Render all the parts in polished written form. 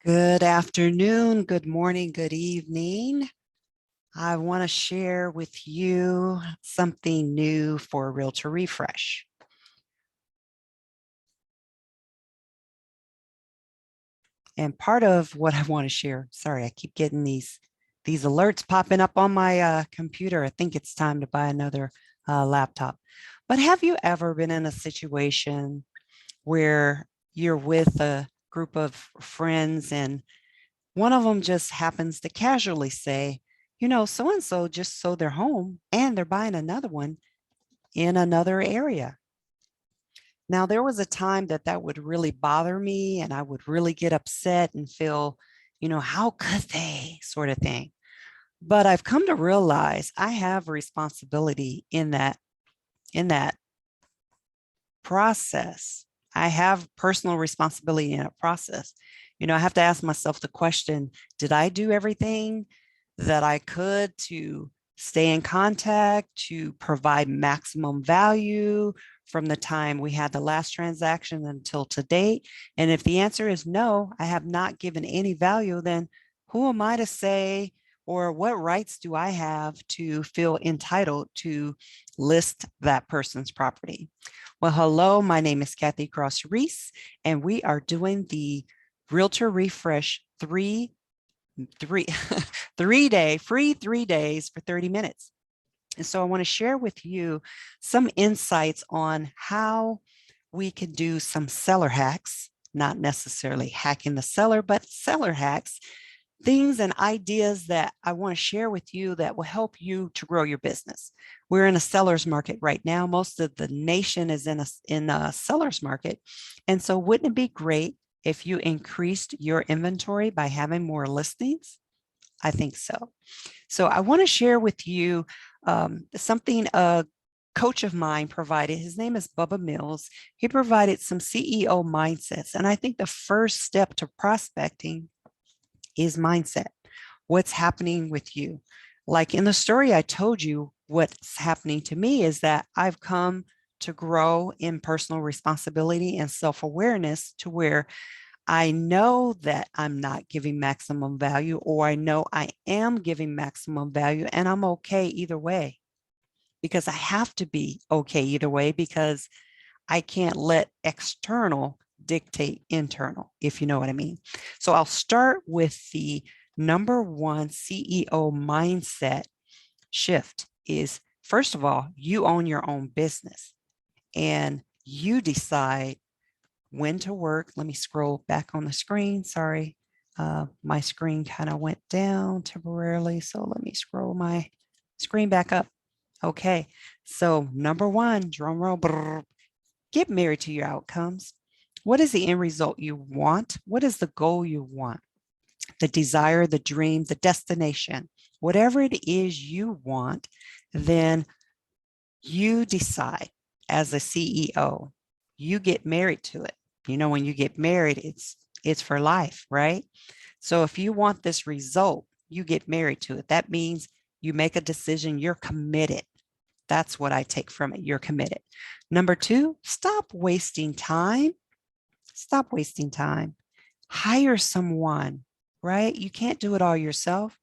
Good afternoon, good morning, good evening. I want to share with you something new for Realtor Refresh. And part of what I want to share, sorry, I keep getting these alerts popping up on my computer. I think it's time to buy another laptop. But have you ever been in a situation where you're with a group of friends and one of them just happens to casually say, so and so just sold their home and they're buying another one in another area. Now, there was a time that would really bother me and I would really get upset and feel, how could they sort of thing. But I've come to realize I have a responsibility in that process. I have personal responsibility in a process. I have to ask myself the question, did I do everything that I could to stay in contact, to provide maximum value from the time we had the last transaction until to date? And if the answer is no, I have not given any value, then who am I to say, or what rights do I have to feel entitled to list that person's property? Well, hello, my name is Kathy Cross Reese, and we are doing the Realtor Refresh three 3-day free 3 days for 30 minutes. And so I want to share with you some insights on how we can do some seller hacks, not necessarily hacking the seller, but seller hacks, things and ideas that I want to share with you that will help you to grow your business. We're in a seller's market right now. Most of the nation is in a seller's market. And so wouldn't it be great if you increased your inventory by having more listings? I think so. So I want to share with you something a coach of mine provided. His name is Bubba Mills. He provided some CEO mindsets. And I think the first step to prospecting is mindset. What's happening with you? Like in the story I told you, what's happening to me is that I've come to grow in personal responsibility and self-awareness to where I know that I'm not giving maximum value, or I know I am giving maximum value, and I'm okay either way, because I have to be okay either way, because I can't let external dictate internal, if you know what I mean. So I'll start with the number one CEO mindset shift is, first of all, you own your own business and you decide when to work. Let me scroll back on the screen. Sorry. My screen kind of went down temporarily. So let me scroll my screen back up. Okay. So number one, drum roll, brrr, get married to your outcomes. What is the end result you want? What is the goal you want? The desire, the dream, the destination, whatever it is you want, then you decide as a CEO, you get married to it. When you get married, it's for life, right? So if you want this result, you get married to it. That means you make a decision, you're committed. That's what I take from it. You're committed. Number two, stop wasting time. Stop wasting time. Hire someone, right? You can't do it all yourself.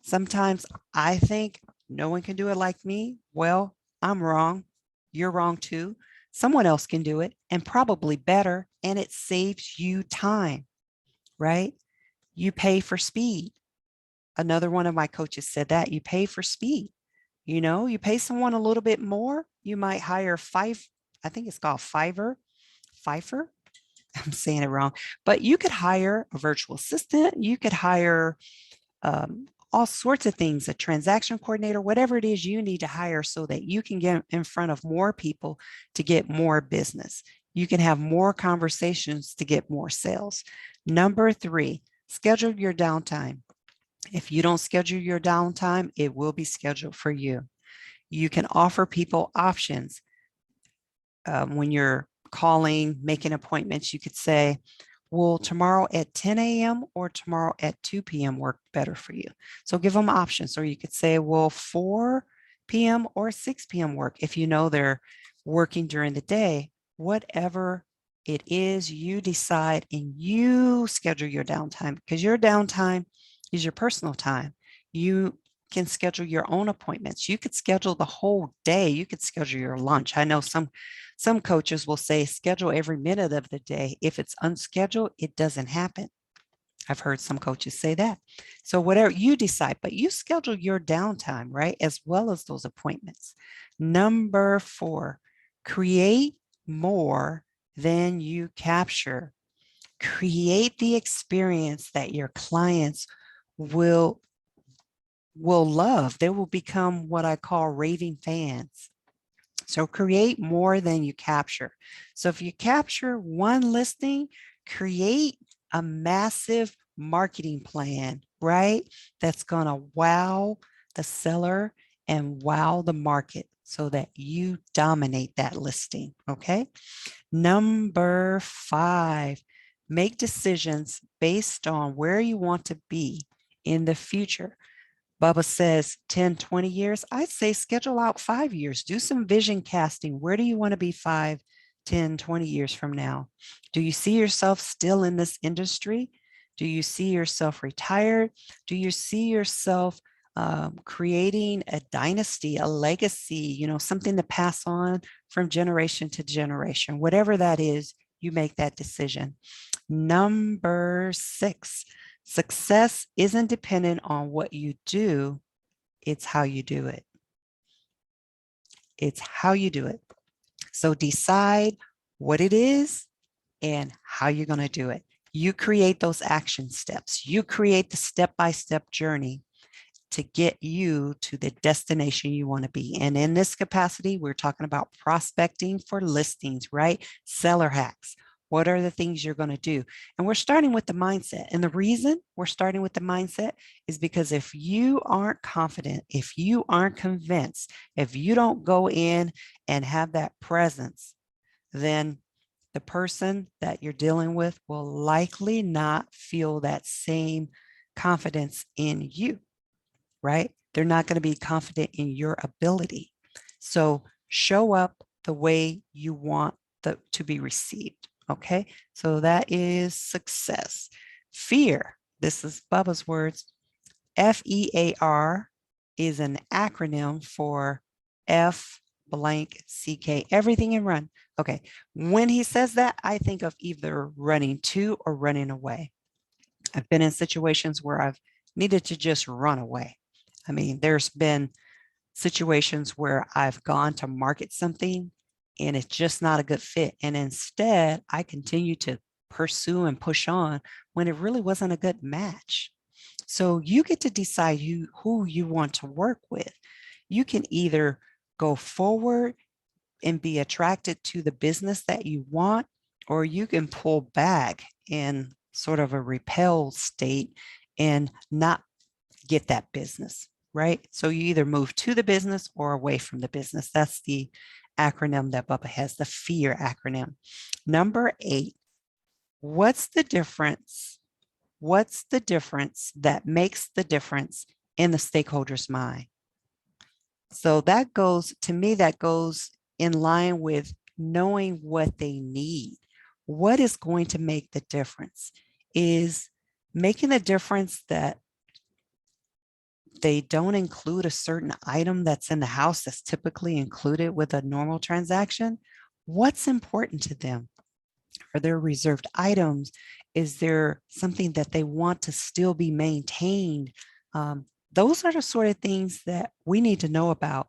Sometimes I think no one can do it like me. Well, I'm wrong. You're wrong too. Someone else can do it and probably better, and it saves you time, right? You pay for speed. Another one of my coaches said that you pay for speed. You pay someone a little bit more, you might hire I think it's called Fiverr. I'm saying it wrong, but you could hire a virtual assistant. You could hire all sorts of things, a transaction coordinator, whatever it is you need to hire so that you can get in front of more people to get more business. You can have more conversations to get more sales. Number three, schedule your downtime. If you don't schedule your downtime, it will be scheduled for you. You can offer people options. When you're calling, making appointments, you could say, will tomorrow at 10 a.m. or tomorrow at 2 p.m. work better for you? So give them options. Or you could say, will 4 p.m. or 6 p.m. work? If you know they're working during the day, whatever It is you decide and you schedule your downtime, because your downtime is your personal time. You can schedule your own appointments. You could schedule the whole day. You could schedule your lunch. I know some coaches will say schedule every minute of the day. If it's unscheduled, it doesn't happen. I've heard some coaches say that. So whatever you decide, but you schedule your downtime, right? As well as those appointments. Number 4, create more than you capture. Create the experience that your clients will love. They will become what I call raving fans. So create more than you capture. So if you capture one listing, create a massive marketing plan, right? That's going to wow the seller and wow the market so that you dominate that listing. Okay. Number 5, make decisions based on where you want to be in the future. Bubba says 10, 20 years. I'd say schedule out 5 years. Do some vision casting. Where do you want to be 5, 10, 20 years from now? Do you see yourself still in this industry? Do you see yourself retired? Do you see yourself creating a dynasty, a legacy, something to pass on from generation to generation? Whatever that is, you make that decision. Number 6, success isn't dependent on what you do, it's how you do it. It's how you do it. So decide what it is and how you're going to do it. You create those action steps. You create the step-by-step journey to get you to the destination you want to be. And in this capacity, we're talking about prospecting for listings, right? Seller hacks. What are the things you're going to do? And we're starting with the mindset. And the reason we're starting with the mindset is because if you aren't confident, if you aren't convinced, if you don't go in and have that presence, then the person that you're dealing with will likely not feel that same confidence in you, right? They're not going to be confident in your ability. So show up the way you want to be received. Okay. So that is success. Fear. This is Bubba's words. FEAR is an acronym for F blank CK, everything in run. Okay. When he says that, I think of either running to or running away. I've been in situations where I've needed to just run away. I mean, there's been situations where I've gone to market something and it's just not a good fit. And instead, I continue to pursue and push on when it really wasn't a good match. So you get to decide who you want to work with. You can either go forward and be attracted to the business that you want, or you can pull back in sort of a repelled state and not get that business, right? So you either move to the business or away from the business. That's the acronym that Bubba has, the FEAR acronym. Number 8, what's the difference? What's the difference that makes the difference in the stakeholder's mind? So that goes, to me, that goes in line with knowing what they need. What is going to make the difference? Is making a difference that they don't include a certain item that's in the house that's typically included with a normal transaction. What's important to them? Are there reserved items? Is there something that they want to still be maintained? Those are the sort of things that we need to know about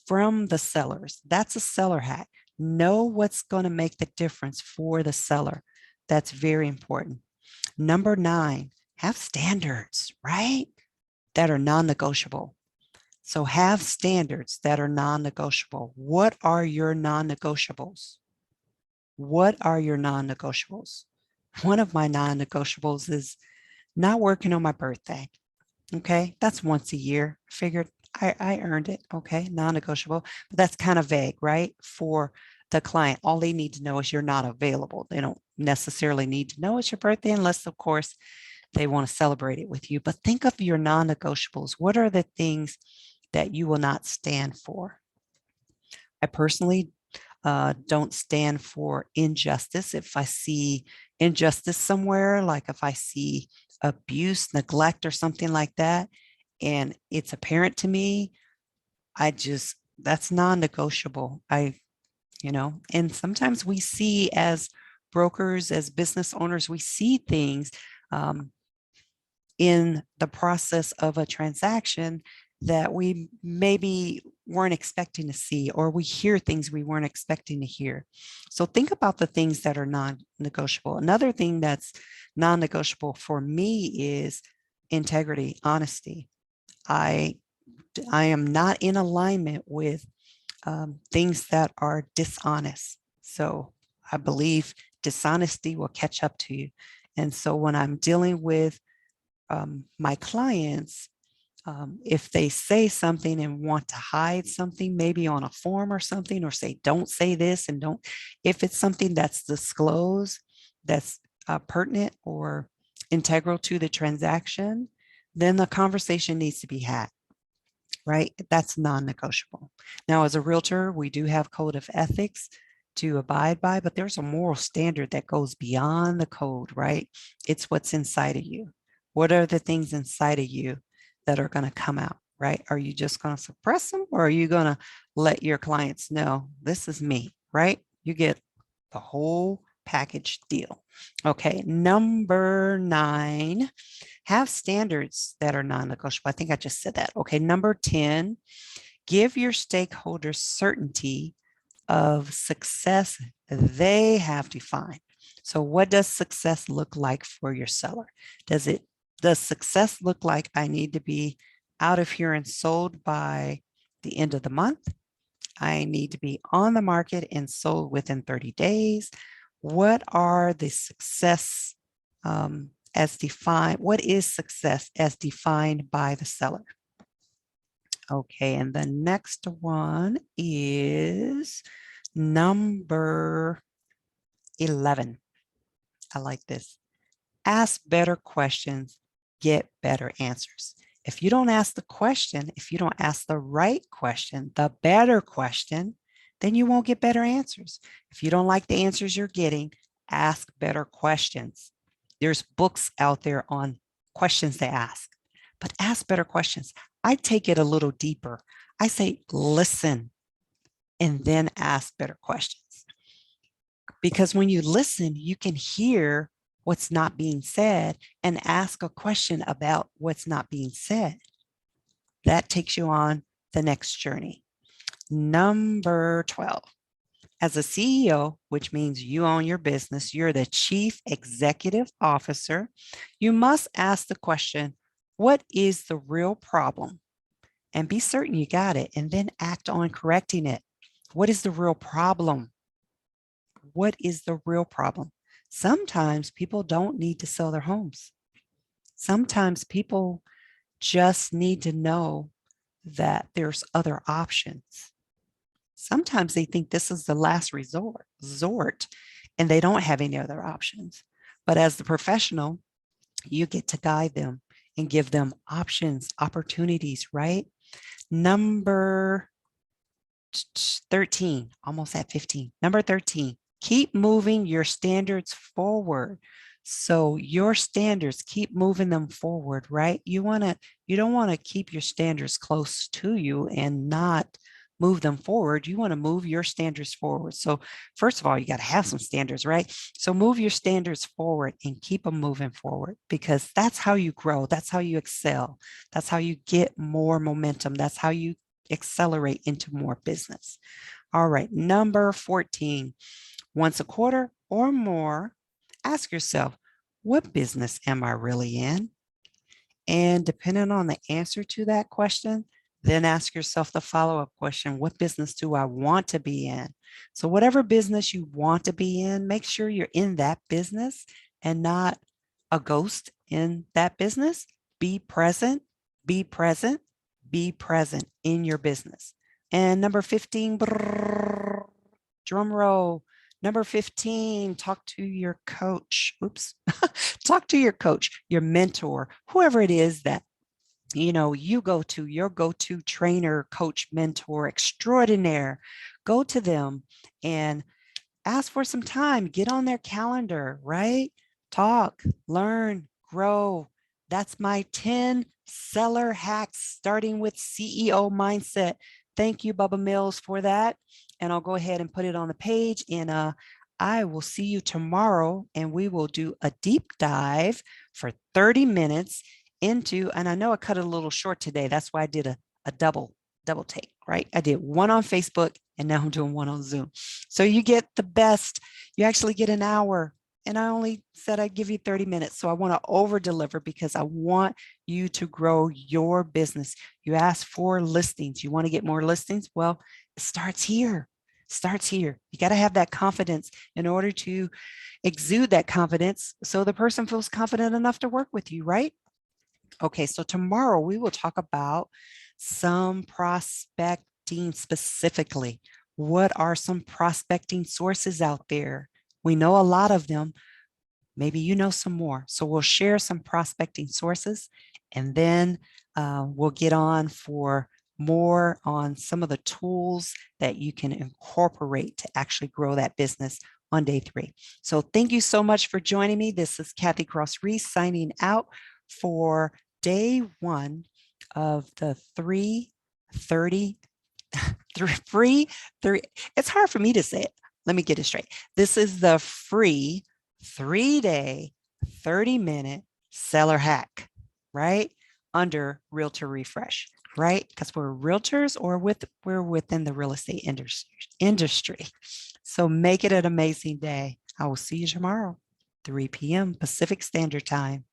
from the sellers. That's a seller hack. Know what's going to make the difference for the seller. That's very important. Number 9, have standards, right? That are non-negotiable. So have standards that are non-negotiable. What are your non-negotiables? What are your non-negotiables? One of my non-negotiables is not working on my birthday. Okay, that's once a year. I figured I earned it. Okay, non-negotiable, but that's kind of vague, right? For the client, all they need to know is you're not available. They don't necessarily need to know it's your birthday unless, of course, they want to celebrate it with you. But think of your non-negotiables. What are the things that you will not stand for? I personally don't stand for injustice. If I see injustice somewhere, like if I see abuse, neglect, or something like that, and it's apparent to me, that's non-negotiable. And sometimes we see as brokers, as business owners, we see things um, in the process of a transaction that we maybe weren't expecting to see, or we hear things we weren't expecting to hear. So think about the things that are non-negotiable. Another thing that's non-negotiable for me is integrity, honesty. I I am not in alignment with things that are dishonest. So I believe dishonesty will catch up to you. And so when I'm dealing with my clients, if they say something and want to hide something, maybe on a form or something, or say, don't say this and don't, if it's something that's disclosed, that's pertinent or integral to the transaction, then the conversation needs to be had, right? That's non-negotiable. Now, as a realtor, we do have code of ethics to abide by, but there's a moral standard that goes beyond the code, right? It's what's inside of you. What are the things inside of you that are going to come out, right? Are you just going to suppress them, or are you going to let your clients know this is me, right? You get the whole package deal. Okay, number 9, have standards that are non-negotiable. I think I just said that. Okay, number 10, give your stakeholders certainty of success they have defined. So what does success look like for your seller? Does success look like I need to be out of here and sold by the end of the month? I need to be on the market and sold within 30 days. What are the success as defined? What is success as defined by the seller? Okay, and the next one is number 11. I like this. Ask better questions, get better answers. If you don't ask the question, if you don't ask the right question, the better question, then you won't get better answers. If you don't like the answers you're getting, ask better questions. There's books out there on questions to ask, but ask better questions. I take it a little deeper. I say, listen, and then ask better questions. Because when you listen, you can hear what's not being said and ask a question about what's not being said. That takes you on the next journey. Number 12. As a CEO, which means you own your business, you're the chief executive officer, you must ask the question, what is the real problem? And be certain you got it, and then act on correcting it. What is the real problem? What is the real problem? Sometimes people don't need to sell their homes. Sometimes people just need to know that there's other options. Sometimes they think this is the last resort, and they don't have any other options. But as the professional, you get to guide them and give them options, opportunities, right? Number 13, almost at 15. Number 13, keep moving your standards forward. So your standards, keep moving them forward, right? You don't want to keep your standards close to you and not move them forward. You want to move your standards forward. So first of all, you got to have some standards, right? So move your standards forward and keep them moving forward, because that's how you grow. That's how you excel. That's how you get more momentum. That's how you accelerate into more business. All right, number 14, once a quarter or more, ask yourself, what business am I really in? And depending on the answer to that question, then ask yourself the follow-up question, what business do I want to be in? So whatever business you want to be in, make sure you're in that business and not a ghost in that business. Be present, be present, be present in your business. And number 15, drum roll. Number 15, talk to your coach. Oops. Talk to your coach, your mentor, whoever it is that you go to, your go-to trainer, coach, mentor extraordinaire. go to them and ask for some time, get on their calendar, right? Talk, learn, grow. That's my 10 seller hacks starting with CEO mindset. Thank you, Bubba Mills, for that. And I'll go ahead and put it on the page. And I will see you tomorrow, and we will do a deep dive for 30 minutes into, and I know I cut it a little short today. That's why I did a double take, right? I did one on Facebook and now I'm doing one on Zoom. So you get the best. You actually get an hour. And I only said I'd give you 30 minutes. So I want to over deliver because I want you to grow your business. You ask for listings. You want to get more listings? Well, it starts here. Starts here. You got to have that confidence in order to exude that confidence so the person feels confident enough to work with you, right? Okay, so tomorrow we will talk about some prospecting specifically. What are some prospecting sources out there? We know a lot of them. Maybe you know some more. So we'll share some prospecting sources, and then we'll get on for more on some of the tools that you can incorporate to actually grow that business on day 3. So thank you so much for joining me. This is Kathy Cross Reese signing out for day 1 of the 330 free 3. It's hard for me to say it. Let me get it straight. This is the free 3-day, 30-minute seller hack, right? Under Realtor Refresh, right? Because we're realtors or we're within the real estate industry. So make it an amazing day. I will see you tomorrow, 3 p.m. Pacific Standard Time.